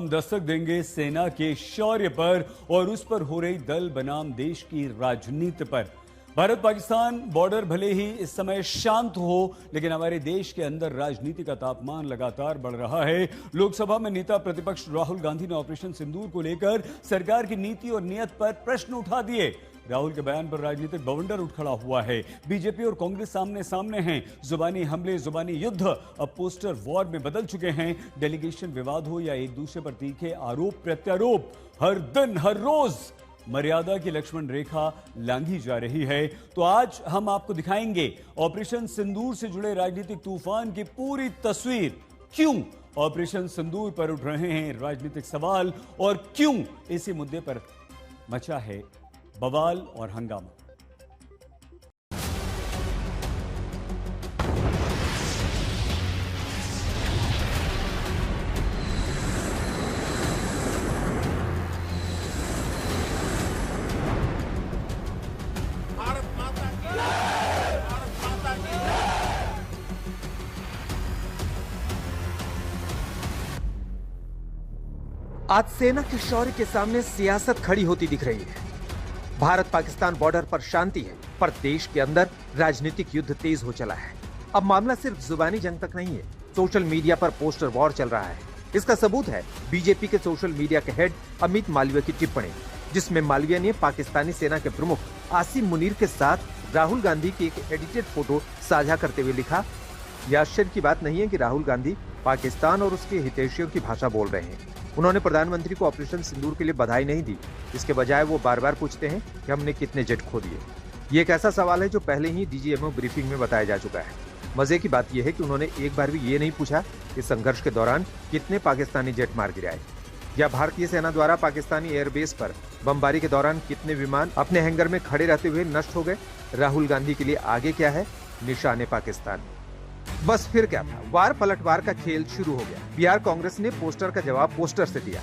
हम दस्तक देंगे सेना के शौर्य पर और उस पर हो रही दल बनाम देश की राजनीति पर। भारत पाकिस्तान बॉर्डर भले ही इस समय शांत हो, लेकिन हमारे देश के अंदर राजनीति का तापमान लगातार बढ़ रहा है। लोकसभा में नेता प्रतिपक्ष राहुल गांधी ने ऑपरेशन सिंदूर को लेकर सरकार की नीति और नीयत पर प्रश्न उठा दिए। राहुल के बयान पर राजनीतिक बवंडर उठ खड़ा हुआ है। बीजेपी और कांग्रेस सामने सामने हैं। जुबानी हमले, जुबानी युद्ध अब पोस्टर वॉर में बदल चुके हैं। डेलीगेशन विवाद हो या एक दूसरे पर तीखे आरोप प्रत्यारोप, हर दिन हर रोज मर्यादा की लक्ष्मण रेखा लांघी जा रही है। तो आज हम आपको दिखाएंगे ऑपरेशन सिंदूर से जुड़े राजनीतिक तूफान की पूरी तस्वीर। क्यों ऑपरेशन सिंदूर पर उठ रहे हैं राजनीतिक सवाल और क्यों इसी मुद्दे पर मचा है बवाल और हंगामा। आज सेना के शौर्य के सामने सियासत खड़ी होती दिख रही है। भारत पाकिस्तान बॉर्डर पर शांति है, पर देश के अंदर राजनीतिक युद्ध तेज हो चला है। अब मामला सिर्फ जुबानी जंग तक नहीं है, सोशल मीडिया पर पोस्टर वॉर चल रहा है। इसका सबूत है बीजेपी के सोशल मीडिया के हेड अमित मालवीय की टिप्पणी, जिसमें मालवीय ने पाकिस्तानी सेना के प्रमुख आसिम मुनीर के साथ राहुल गांधी की एक एडिटेड फोटो साझा करते हुए लिखा, यह आश्चर्य की बात नहीं है कि राहुल गांधी पाकिस्तान और उसके हितैषियों की भाषा बोल रहे हैं। उन्होंने प्रधानमंत्री को ऑपरेशन सिंदूर के लिए बधाई नहीं दी, इसके बजाय वो बार बार पूछते हैं कि हमने कितने जेट खो दिए। ये एक ऐसा सवाल है जो पहले ही डीजीएमओ ब्रीफिंग में बताया जा चुका है। मजे की बात यह है कि उन्होंने एक बार भी ये नहीं पूछा कि संघर्ष के दौरान कितने पाकिस्तानी जेट मार गिराए, या भारतीय सेना द्वारा पाकिस्तानी एयरबेस पर बमबारी के दौरान कितने विमान अपने हैंगर में खड़े रहते हुए नष्ट हो गए। राहुल गांधी के लिए आगे क्या है? निशाने पाकिस्तान। बस फिर क्या था, वार पलटवार का खेल शुरू हो गया। बिहार कांग्रेस ने पोस्टर का जवाब पोस्टर से दिया।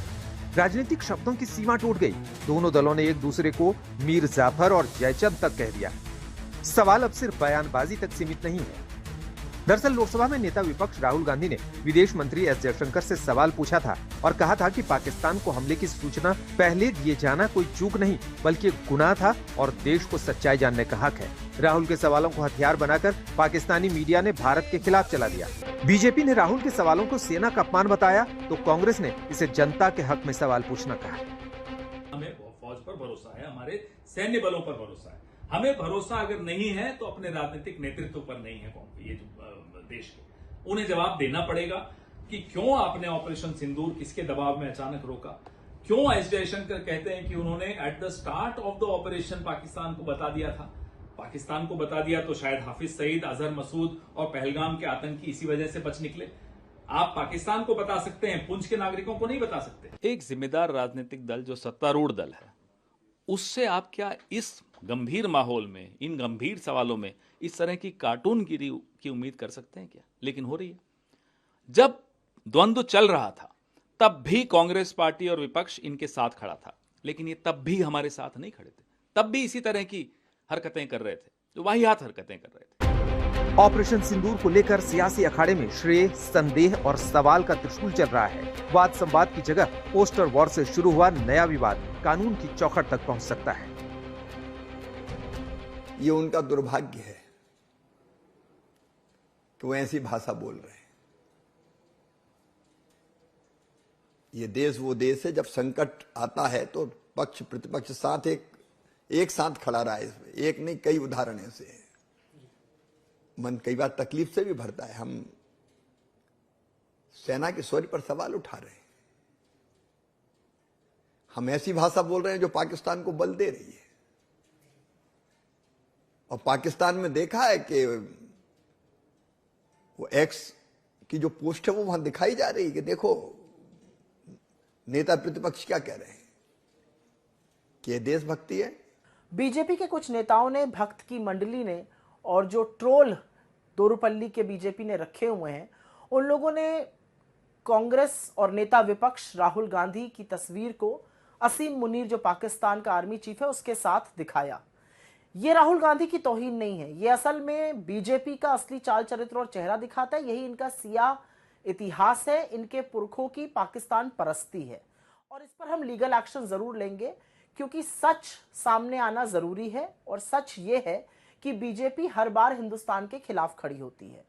राजनीतिक शब्दों की सीमा टूट गई। दोनों दलों ने एक दूसरे को मीर जाफर और जयचंद तक कह दिया। सवाल अब सिर्फ बयानबाजी तक सीमित नहीं है। दरअसल लोकसभा में नेता विपक्ष राहुल गांधी ने विदेश मंत्री एस जयशंकर से सवाल पूछा था और कहा था कि पाकिस्तान को हमले की सूचना पहले दिए जाना कोई चूक नहीं बल्कि गुनाह था और देश को सच्चाई जानने का हक है। राहुल के सवालों को हथियार बनाकर पाकिस्तानी मीडिया ने भारत के खिलाफ चला दिया। बीजेपी ने राहुल के सवालों को सेना का अपमान बताया तो कांग्रेस ने इसे जनता के हक में सवाल पूछना कहा। हमें फौज पर भरोसा है, हमारे सैन्य बलों पर भरोसा है। हमें भरोसा अगर नहीं है तो अपने राजनीतिक नेतृत्व पर नहीं है। ये जो देश के, उन्हें जवाब देना पड़ेगा कि क्यों आपने ऑपरेशन सिंदूर किसके दबाव में अचानक रोका। क्यों एस जयशंकर कहते हैं कि उन्होंने at the start of the operation Pakistan को बता दिया था। पाकिस्तान को बता दिया तो शायद हाफिज सईद, अजहर मसूद और पहलगाम के आतंकी इसी वजह से बच निकले। आप पाकिस्तान को बता सकते हैं, पुंछ के नागरिकों को नहीं बता सकते। एक जिम्मेदार राजनीतिक दल जो सत्तारूढ़ दल है, उससे आप क्या इस गंभीर माहौल में, इन गंभीर सवालों में इस तरह की कार्टूनगिरी की उम्मीद कर सकते हैं क्या? लेकिन हो रही है। जब द्वंद्व चल रहा था तब भी कांग्रेस पार्टी और विपक्ष इनके साथ खड़ा था, लेकिन ये तब भी हमारे साथ नहीं खड़े थे। तब भी इसी तरह की हरकतें कर रहे थे, जो वाहियात हरकतें कर रहे थे। ऑपरेशन सिंदूर को लेकर सियासी अखाड़े में श्रेय, संदेह और सवाल का त्रिशूल चल रहा है। वाद संवाद की जगह पोस्टर वॉर से शुरू हुआ नया विवाद कानून की चौखट तक पहुंच सकता है। ये उनका दुर्भाग्य है कि वो ऐसी भाषा बोल रहे हैं। ये देश वो देश है, जब संकट आता है तो पक्ष प्रतिपक्ष साथ एक साथ खड़ा रहा है। इसमें एक नहीं कई उदाहरण ऐसे हैं। मन कई बार तकलीफ से भी भरता है। हम सेना के शौर्य पर सवाल उठा रहे हैं। हम ऐसी भाषा बोल रहे हैं जो पाकिस्तान को बल दे रही है। और पाकिस्तान में देखा है कि वो एक्स की जो पोस्ट है वो वहां दिखाई जा रही है कि देखो नेता प्रतिपक्ष क्या कह रहे हैं कि ये देशभक्ति है। बीजेपी के कुछ नेताओं ने, भक्त की मंडली ने और जो ट्रोल दोरुपल्ली के बीजेपी ने रखे हुए हैं, उन लोगों ने कांग्रेस और नेता विपक्ष राहुल गांधी की तस्वीर को असीम मुनीर, जो पाकिस्तान का आर्मी चीफ है, उसके साथ दिखाया। ये राहुल गांधी की तौहीन नहीं है, ये असल में बीजेपी का असली चाल चरित्र और चेहरा दिखाता है। यही इनका सियाह इतिहास है, इनके पुरखों की पाकिस्तान परस्ती है और इस पर हम लीगल एक्शन जरूर लेंगे, क्योंकि सच सामने आना जरूरी है और सच ये है कि बीजेपी हर बार हिंदुस्तान के खिलाफ खड़ी होती है।